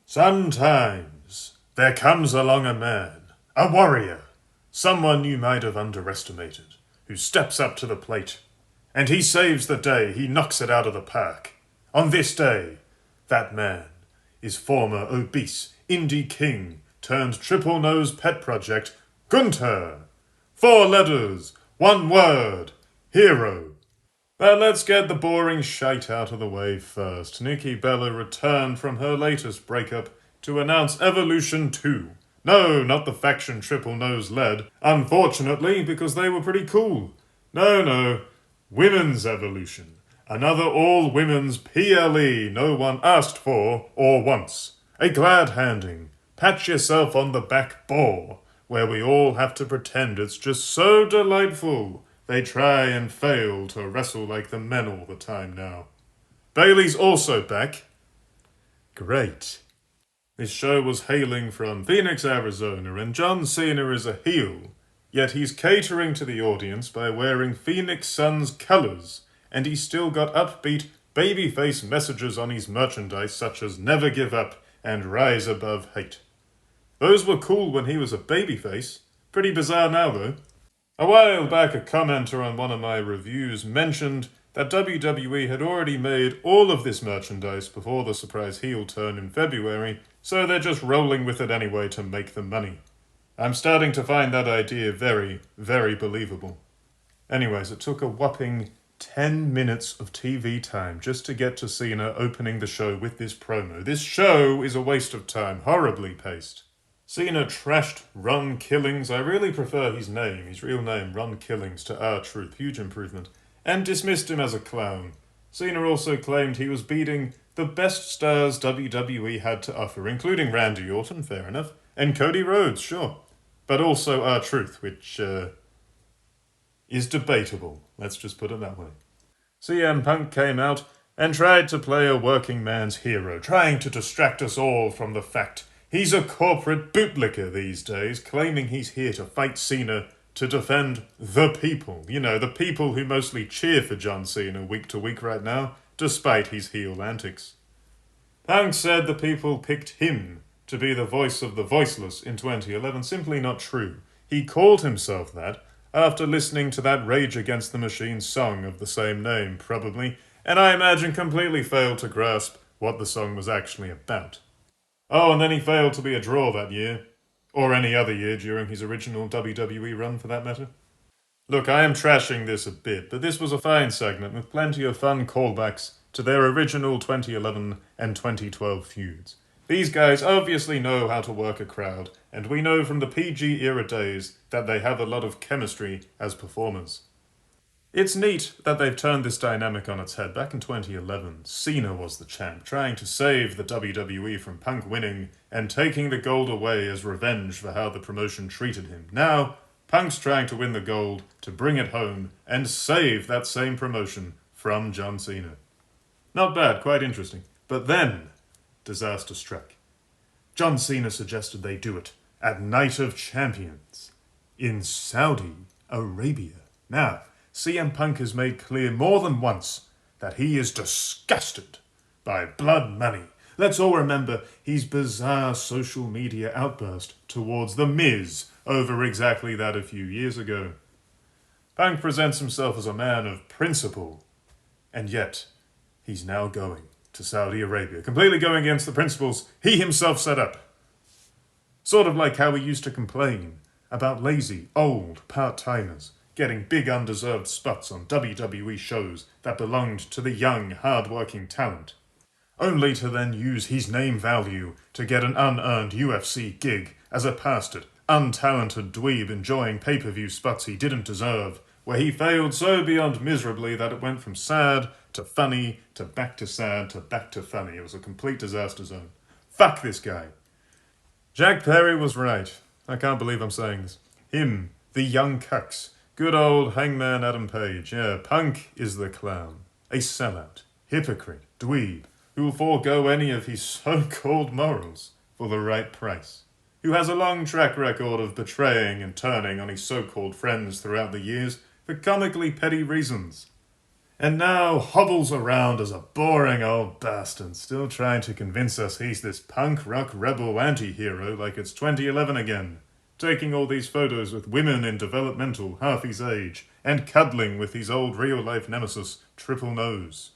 Sometimes there comes along a man, a warrior, someone you might have underestimated, who steps up to the plate, and he saves the day, he knocks it out of the park. On this day, that man is former obese indie king turned triple nose pet project, Gunther. 4 letters, 1 word, hero. But let's get the boring shite out of the way first. Nikki Bella returned from her latest breakup to announce Evolution 2. No, not the faction Triple Nose led. Unfortunately, because they were pretty cool. No, Women's Evolution. Another all-women's PLE no one asked for or wants. A glad-handing, pat yourself on the back ball, where we all have to pretend it's just so delightful. They try and fail to wrestle like the men all the time now. Bayley's also back. Great. This show was hailing from Phoenix, Arizona, and John Cena is a heel, yet he's catering to the audience by wearing Phoenix Suns colours, and he's still got upbeat, babyface messages on his merchandise such as never give up and rise above hate. Those were cool when he was a babyface. Pretty bizarre now, though. A while back, a commenter on one of my reviews mentioned that WWE had already made all of this merchandise before the surprise heel turn in February, so they're just rolling with it anyway to make the money. I'm starting to find that idea very, very believable. Anyways, it took a whopping 10 minutes of TV time just to get to Cena opening the show with this promo. This show is a waste of time, horribly paced. Cena trashed Ron Killings, I really prefer his real name, Ron Killings, to R-Truth, huge improvement, and dismissed him as a clown. Cena also claimed he was beating the best stars WWE had to offer, including Randy Orton, fair enough, and Cody Rhodes, sure, but also R-Truth, which is debatable, let's just put it that way. CM Punk came out and tried to play a working man's hero, trying to distract us all from the fact he's a corporate bootlicker these days, claiming he's here to fight Cena to defend the people. You know, the people who mostly cheer for John Cena week to week right now, despite his heel antics. Punk said the people picked him to be the voice of the voiceless in 2011. Simply not true. He called himself that after listening to that Rage Against the Machine song of the same name, probably, and I imagine completely failed to grasp what the song was actually about. Oh, and then he failed to be a draw that year. Or any other year during his original WWE run, for that matter. Look, I am trashing this a bit, but this was a fine segment with plenty of fun callbacks to their original 2011 and 2012 feuds. These guys obviously know how to work a crowd, and we know from the PG era days that they have a lot of chemistry as performers. It's neat that they've turned this dynamic on its head. Back in 2011, Cena was the champ, trying to save the WWE from Punk winning and taking the gold away as revenge for how the promotion treated him. Now, Punk's trying to win the gold to bring it home and save that same promotion from John Cena. Not bad, quite interesting. But then, disaster struck. John Cena suggested they do it at Night of Champions in Saudi Arabia. Now, CM Punk has made clear more than once that he is disgusted by blood money. Let's all remember his bizarre social media outburst towards The Miz over exactly that a few years ago. Punk presents himself as a man of principle, and yet he's now going to Saudi Arabia, completely going against the principles he himself set up. Sort of like how he used to complain about lazy, old part-timers getting big undeserved spots on WWE shows that belonged to the young, hard-working talent, only to then use his name value to get an unearned UFC gig as a bastard, untalented dweeb enjoying pay-per-view spots he didn't deserve, where he failed so beyond miserably that it went from sad to funny to back to sad to back to funny. It was a complete disaster zone. Fuck this guy. Jack Perry was right. I can't believe I'm saying this. Him, the young cucks. Good old Hangman Adam Page. Yeah, Punk is the clown. A sellout, hypocrite, dweeb, who will forego any of his so-called morals for the right price. Who has a long track record of betraying and turning on his so-called friends throughout the years for comically petty reasons. and now hobbles around as a boring old bastard, still trying to convince us he's this punk rock rebel anti-hero like it's 2011 again, taking all these photos with women in developmental half his age, and cuddling with his old real-life nemesis, Triple Nose.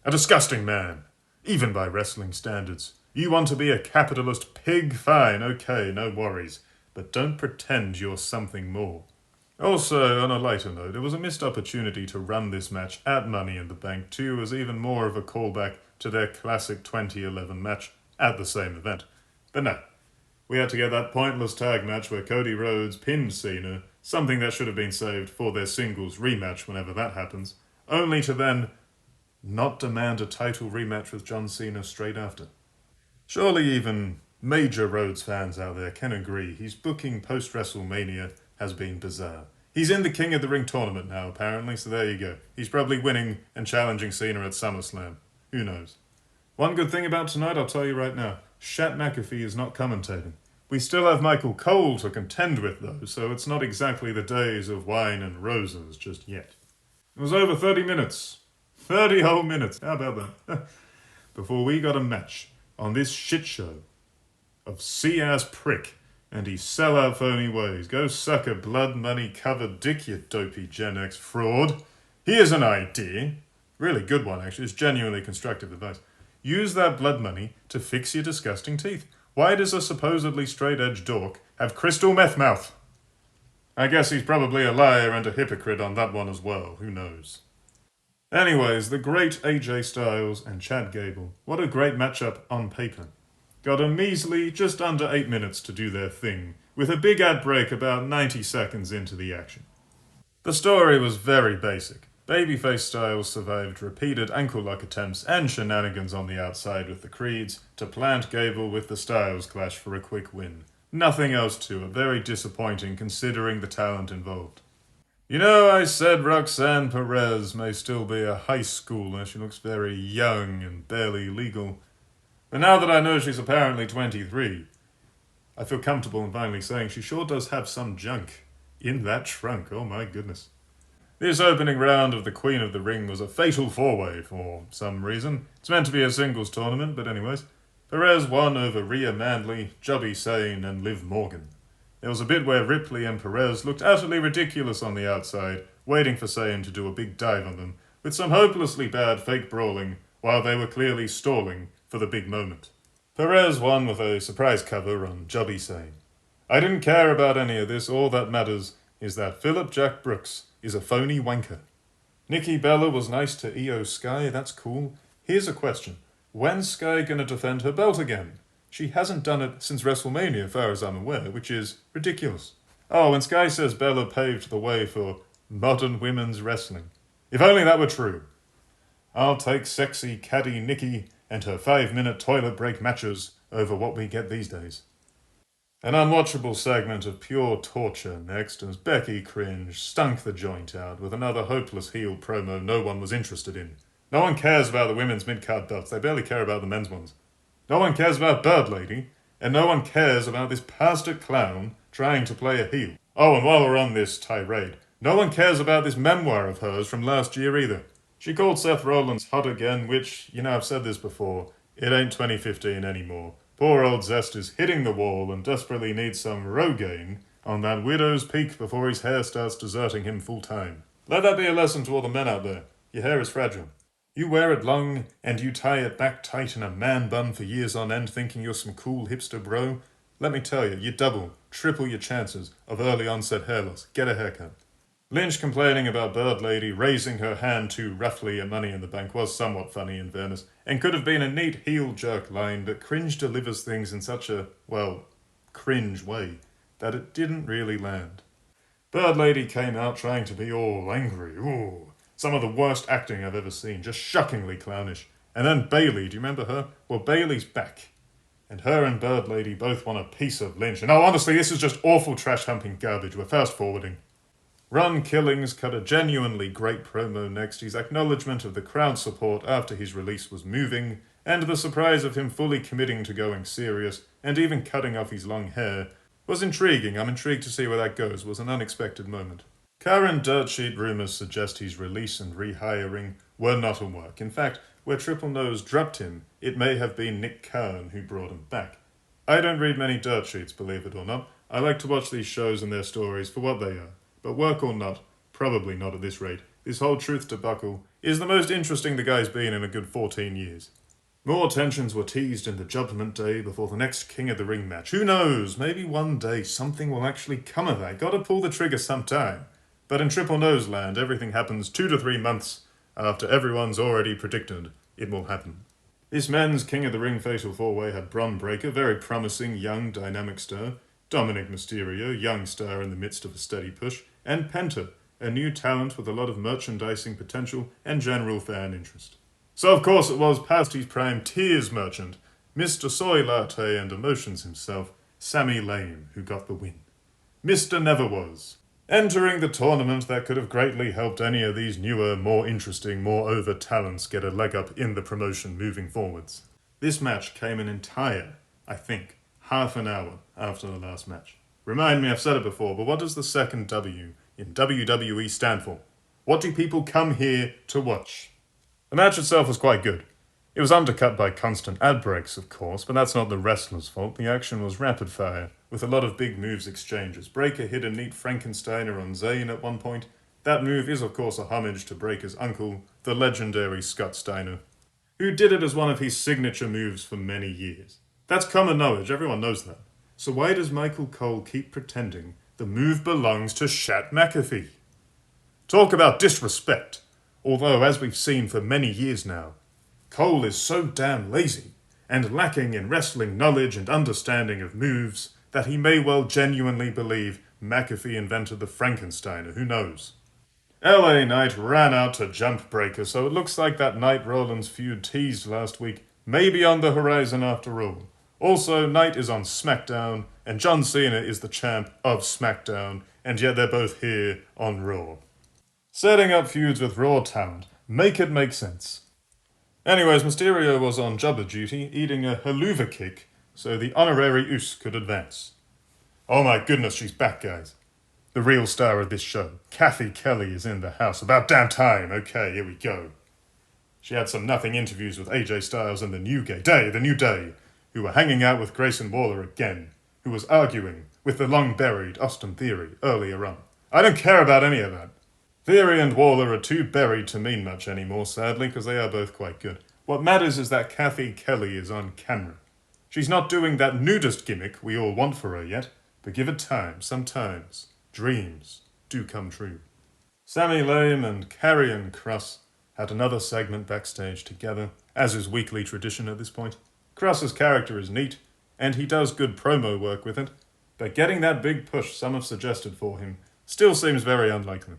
A disgusting man, even by wrestling standards. You want to be a capitalist pig? Fine, okay, no worries. But don't pretend you're something more. Also, on a lighter note, it was a missed opportunity to run this match at Money in the Bank 2 as even more of a callback to their classic 2011 match at the same event. But no, we had to get that pointless tag match where Cody Rhodes pinned Cena, something that should have been saved for their singles rematch whenever that happens, only to then not demand a title rematch with John Cena straight after. Surely even major Rhodes fans out there can agree his booking post-WrestleMania has been bizarre. He's in the King of the Ring tournament now, apparently, so there you go. He's probably winning and challenging Cena at SummerSlam. Who knows? One good thing about tonight, I'll tell you right now, Shat McAfee is not commentating. We still have Michael Cole to contend with, though, so it's not exactly the days of wine and roses just yet. It was over 30 minutes. 30 whole minutes. How about that? Before we got a match on this shit show of sea-ass prick and his sellout phony ways. Go suck a blood money covered dick, you dopey Gen X fraud. Here's an idea. Really good one, actually. It's genuinely constructive advice. Use that blood money to fix your disgusting teeth. Why does a supposedly straight-edge dork have crystal meth mouth? I guess he's probably a liar and a hypocrite on that one as well. Who knows? Anyways, the great AJ Styles and Chad Gable. What a great matchup on paper. Got a measly just under 8 minutes to do their thing, with a big ad break about 90 seconds into the action. The story was very basic. Babyface Styles survived repeated ankle-lock attempts and shenanigans on the outside with the Creeds to plant Gable with the Styles Clash for a quick win. Nothing else to it, very disappointing considering the talent involved. You know, I said Roxanne Perez may still be a high schooler. She looks very young and barely legal. But now that I know she's apparently 23, I feel comfortable in finally saying she sure does have some junk in that trunk. Oh my goodness. This opening round of the Queen of the Ring was a fatal four-way for some reason. It's meant to be a singles tournament, but anyways. Perez won over Rhea Ripley, Jobby Sane, and Liv Morgan. There was a bit where Ripley and Perez looked utterly ridiculous on the outside, waiting for Sane to do a big dive on them, with some hopelessly bad fake brawling, while they were clearly stalling for the big moment. Perez won with a surprise cover on Jobby Sane. I didn't care about any of this, all that matters is that Philip Jack Brooks is a phony wanker. Nikki Bella was nice to Io Sky, that's cool. Here's a question. When's Sky gonna defend her belt again? She hasn't done it since WrestleMania, as far as I'm aware, which is ridiculous. Oh, and Sky says Bella paved the way for modern women's wrestling. If only that were true. I'll take sexy caddy Nikki and her 5-minute toilet break matches over what we get these days. An unwatchable segment of pure torture next as Becky Cringe stunk the joint out with another hopeless heel promo no one was interested in. No one cares about the women's mid-card belts, they barely care about the men's ones. No one cares about Bird Lady, and no one cares about this pastor clown trying to play a heel. Oh, and while we're on this tirade, no one cares about this memoir of hers from last year either. She called Seth Rollins hot again, which, you know, I've said this before, it ain't 2015 anymore. Poor old Zest is hitting the wall and desperately needs some Rogaine on that widow's peak before his hair starts deserting him full time. Let that be a lesson to all the men out there. Your hair is fragile. You wear it long, and you tie it back tight in a man bun for years on end thinking you're some cool hipster bro. Let me tell you, you double, triple your chances of early onset hair loss. Get a haircut. Lynch complaining about Bird Lady raising her hand too roughly at Money in the Bank was somewhat funny in fairness, and could have been a neat heel jerk line, but Cringe delivers things in such a, well, cringe way, that it didn't really land. Bird Lady came out trying to be all angry. Ooh. Some of the worst acting I've ever seen, just shockingly clownish. And then Bayley, do you remember her? Well, Bayley's back. And her and Bird Lady both want a piece of Lynch. And oh, honestly, this is just awful trash-humping garbage. We're fast-forwarding. Ron Killings cut a genuinely great promo next. His acknowledgement of the crowd support after his release was moving, and the surprise of him fully committing to going serious, and even cutting off his long hair, was intriguing. I'm intrigued to see where that goes. Was an unexpected moment. Current dirt sheet rumours suggest his release and rehiring were not a work. In fact, where Triple Nose dropped him, it may have been Nick Khan who brought him back. I don't read many dirt sheets, believe it or not. I like to watch these shows and their stories for what they are. But work or not, probably not at this rate. This whole truth debacle is the most interesting the guy's been in a good 14 years. More tensions were teased in the Judgment Day before the next King of the Ring match. Who knows? Maybe one day something will actually come of that. Gotta pull the trigger sometime. But in Triple Nose land, everything happens 2 to 3 months after everyone's already predicted it will happen. This men's King of the Ring Fatal 4-Way had Bron Breakker, very promising, young, dynamic star, Dominic Mysterio, young star in the midst of a steady push, and Penta, a new talent with a lot of merchandising potential and general fan interest. So of course it was past his prime tears merchant, Mr. Soy Latte and Emotions himself, Sami Zayn, who got the win. Mr. Never Was. Entering the tournament that could have greatly helped any of these newer, more interesting, more over talents get a leg up in the promotion moving forwards. This match came an entire, I think, half an hour after the last match. Remind me, I've said it before, but what does the second W in WWE stand for? What do people come here to watch? The match itself was quite good. It was undercut by constant ad breaks, of course, but that's not the wrestler's fault. The action was rapid fire, with a lot of big moves exchanges. Breakker hit a neat Frankensteiner on Zayn at one point. That move is, of course, a homage to Breakker's uncle, the legendary Scott Steiner, who did it as one of his signature moves for many years. That's common knowledge, everyone knows that. So why does Michael Cole keep pretending the move belongs to Shat McAfee? Talk about disrespect. Although, as we've seen for many years now, Cole is so damn lazy and lacking in wrestling knowledge and understanding of moves that he may well genuinely believe McAfee invented the Frankensteiner, who knows. LA Knight ran out to jump Breakker, so it looks like that Knight-Rollins feud teased last week may be on the horizon after all. Also, Knight is on SmackDown, and John Cena is the champ of SmackDown, and yet they're both here on Raw. Setting up feuds with Raw talent. Make it make sense. Anyways, Mysterio was on jobber duty, eating a haluva kick, so the honorary Uso could advance. Oh my goodness, she's back, guys. The real star of this show, Kathy Kelly, is in the house. About damn time. Okay, here we go. She had some nothing interviews with AJ Styles and the New Day, who were hanging out with Grayson Waller again, who was arguing with the long-buried Austin Theory earlier on. I don't care about any of that. Theory and Waller are too buried to mean much anymore, sadly, because they are both quite good. What matters is that Kathy Kelly is on camera. She's not doing that nudist gimmick we all want for her yet, but give it time. Sometimes dreams do come true. Sami Zayn and Karrion Kross had another segment backstage together, as is weekly tradition at this point. Kross's character is neat, and he does good promo work with it, but getting that big push some have suggested for him still seems very unlikely.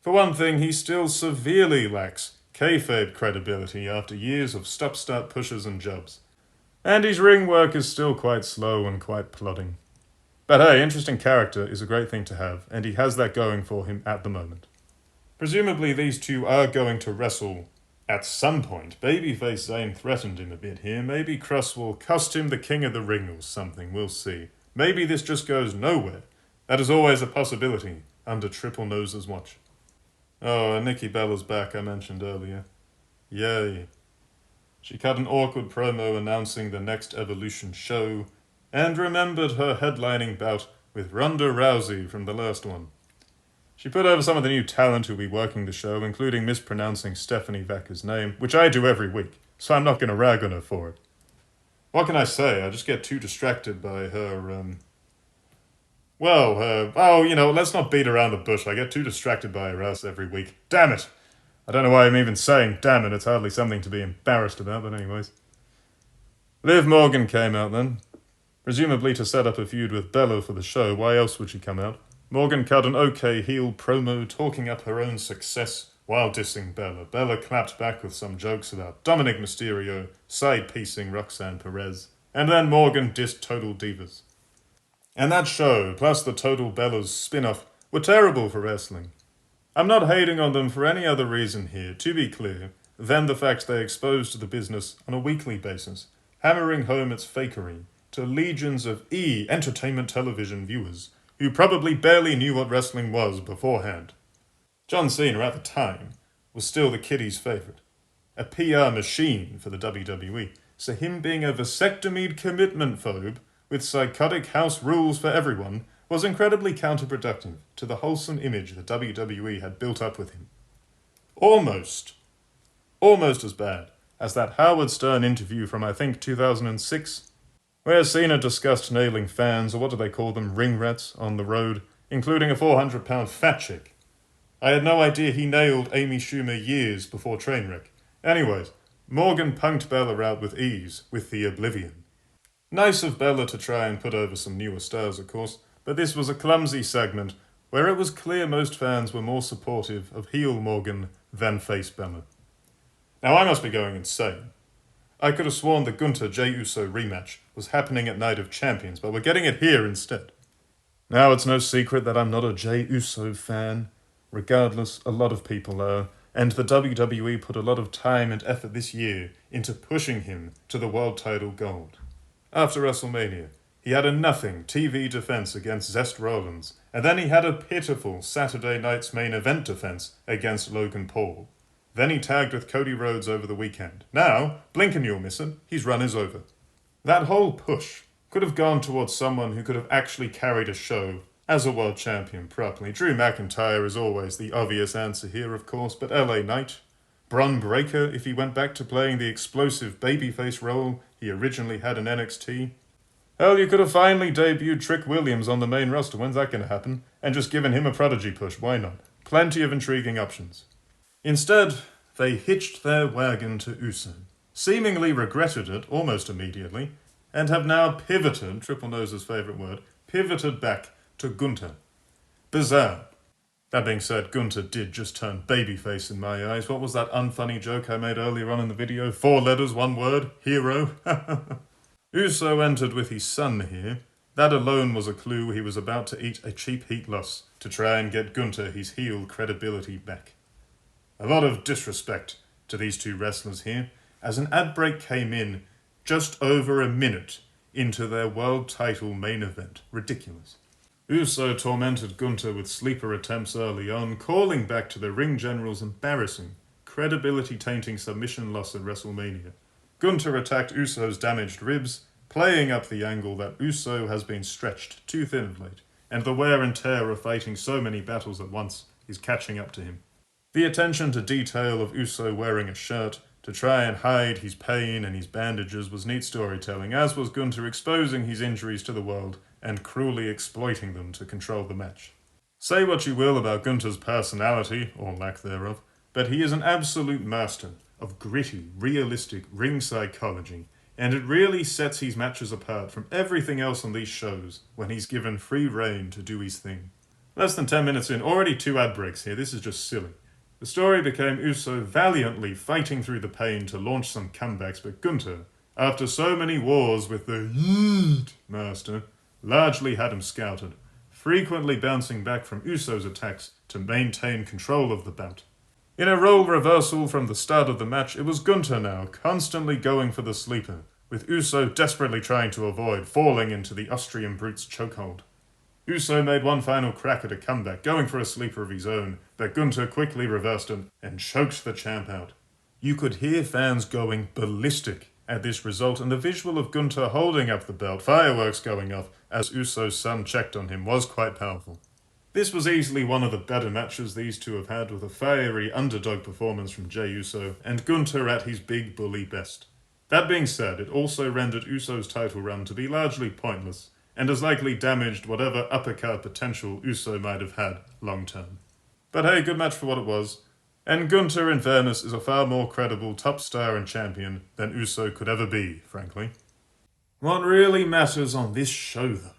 For one thing, he still severely lacks kayfabe credibility after years of stop-start pushes and jobs. And his ring work is still quite slow and quite plodding. But hey, interesting character is a great thing to have, and he has that going for him at the moment. Presumably these two are going to wrestle at some point. Babyface Zayn threatened him a bit here. Maybe Kross will cost him the King of the Ring or something, we'll see. Maybe this just goes nowhere. That is always a possibility under Triple Nose's watch. Oh, and Nikki Bella's back, I mentioned earlier. Yay. She cut an awkward promo announcing the next Evolution show, and remembered her headlining bout with Ronda Rousey from the last one. She put over some of the new talent who'll be working the show, including mispronouncing Stephanie Vacca's name, which I do every week, so I'm not going to rag on her for it. What can I say? I just get too distracted by her, let's not beat around the bush. I get too distracted by her ass every week. Damn it! I don't know why I'm even saying damn it. It's hardly something to be embarrassed about, but anyways. Liv Morgan came out then. Presumably to set up a feud with Bella for the show. Why else would she come out? Morgan cut an okay heel promo talking up her own success while dissing Bella. Bella clapped back with some jokes about Dominic Mysterio side-piecing Roxanne Perez. And then Morgan dissed Total Divas. And that show, plus the Total Bellas spin-off, were terrible for wrestling. I'm not hating on them for any other reason here, to be clear, than the fact they exposed the business on a weekly basis, hammering home its fakery to legions of entertainment television viewers who probably barely knew what wrestling was beforehand. John Cena, at the time, was still the kiddies' favourite, a PR machine for the WWE, so him being a vasectomied commitment phobe with psychotic house rules for everyone was incredibly counterproductive to the wholesome image the WWE had built up with him. Almost as bad as that Howard Stern interview from I think 2006, where Cena discussed nailing fans, or what do they call them, ring rats, on the road, including a 400-pound fat chick. I had no idea he nailed Amy Schumer years before Trainwreck. Anyways, Morgan punked Bella out with ease, with the Oblivion. Nice of Bella to try and put over some newer stars, of course, but this was a clumsy segment where it was clear most fans were more supportive of heel Morgan than face Bella. Now I must be going insane. I could have sworn the Gunther Jey Uso rematch was happening at Night of Champions, but we're getting it here instead. Now it's no secret that I'm not a Jey Uso fan. Regardless, a lot of people are, and the WWE put a lot of time and effort this year into pushing him to the world title gold. After WrestleMania, he had a nothing TV defense against Seth Rollins, and then he had a pitiful Saturday night's main event defense against Logan Paul. Then he tagged with Cody Rhodes over the weekend. Now, blink and you'll miss him, his run is over. That whole push could have gone towards someone who could have actually carried a show as a world champion properly. Drew McIntyre is always the obvious answer here, of course, but LA Knight, Bron Breakker if he went back to playing the explosive babyface role he originally had in NXT. Hell, you could have finally debuted Trick Williams on the main roster, when's that going to happen? And just given him a prodigy push, why not? Plenty of intriguing options. Instead, they hitched their wagon to Uso, seemingly regretted it almost immediately, and have now pivoted, Triple Nose's favourite word, pivoted back to Gunther. Bizarre. That being said, Gunther did just turn babyface in my eyes. What was that unfunny joke I made earlier on in the video? 4 letters, 1 word, hero. Uso entered with his son here. That alone was a clue he was about to eat a cheap heat loss to try and get Gunther his heel credibility back. A lot of disrespect to these two wrestlers here, as an ad break came in just over a minute into their world title main event. Ridiculous. Uso tormented Gunther with sleeper attempts early on, calling back to the ring general's embarrassing, credibility-tainting submission loss at WrestleMania. Gunther attacked Uso's damaged ribs, playing up the angle that Uso has been stretched too thin of late, and the wear and tear of fighting so many battles at once is catching up to him. The attention to detail of Uso wearing a shirt to try and hide his pain and his bandages was neat storytelling, as was Gunther exposing his injuries to the world and cruelly exploiting them to control the match. Say what you will about Gunther's personality, or lack thereof, but he is an absolute master of gritty, realistic ring psychology, and it really sets his matches apart from everything else on these shows when he's given free rein to do his thing. Less than 10 minutes in, already 2 ad breaks here, this is just silly. The story became Uso valiantly fighting through the pain to launch some comebacks, but Gunther, after so many wars with the Yeet Master, largely had him scouted, frequently bouncing back from Uso's attacks to maintain control of the bout. In a role reversal from the start of the match, it was Gunther now, constantly going for the sleeper, with Uso desperately trying to avoid falling into the Austrian Brute's chokehold. Uso made one final crack at a comeback, going for a sleeper of his own, but Gunther quickly reversed him and choked the champ out. You could hear fans going ballistic at this result, and the visual of Gunther holding up the belt, fireworks going off as Uso's son checked on him, was quite powerful. This was easily one of the better matches these two have had, with a fiery underdog performance from Jey Uso and Gunther at his big bully best. That being said, it also rendered Uso's title run to be largely pointless, and has likely damaged whatever uppercard potential Uso might have had long term. But hey, good match for what it was, and Gunther, in fairness, is a far more credible top star and champion than Uso could ever be, frankly. What really matters on this show, though,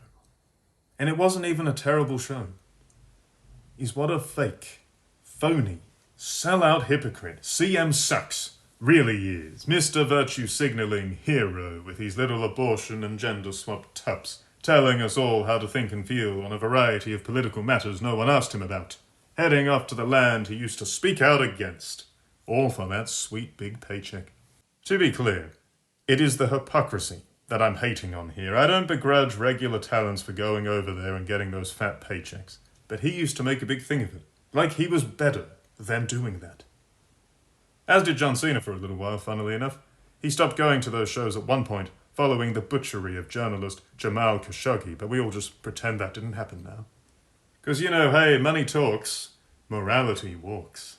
and it wasn't even a terrible show, is what a fake, phony, sell-out hypocrite CM sucks really is. Mr. Virtue Signalling hero with his little abortion and gender-swapped tups, telling us all how to think and feel on a variety of political matters no one asked him about, heading off to the land he used to speak out against, all for that sweet big paycheck. To be clear, it is the hypocrisy that I'm hating on here. I don't begrudge regular talents for going over there and getting those fat paychecks. But he used to make a big thing of it. Like he was better than doing that. As did John Cena for a little while, funnily enough. He stopped going to those shows at one point, following the butchery of journalist Jamal Khashoggi, but we all just pretend that didn't happen now. Because, hey, money talks, morality walks.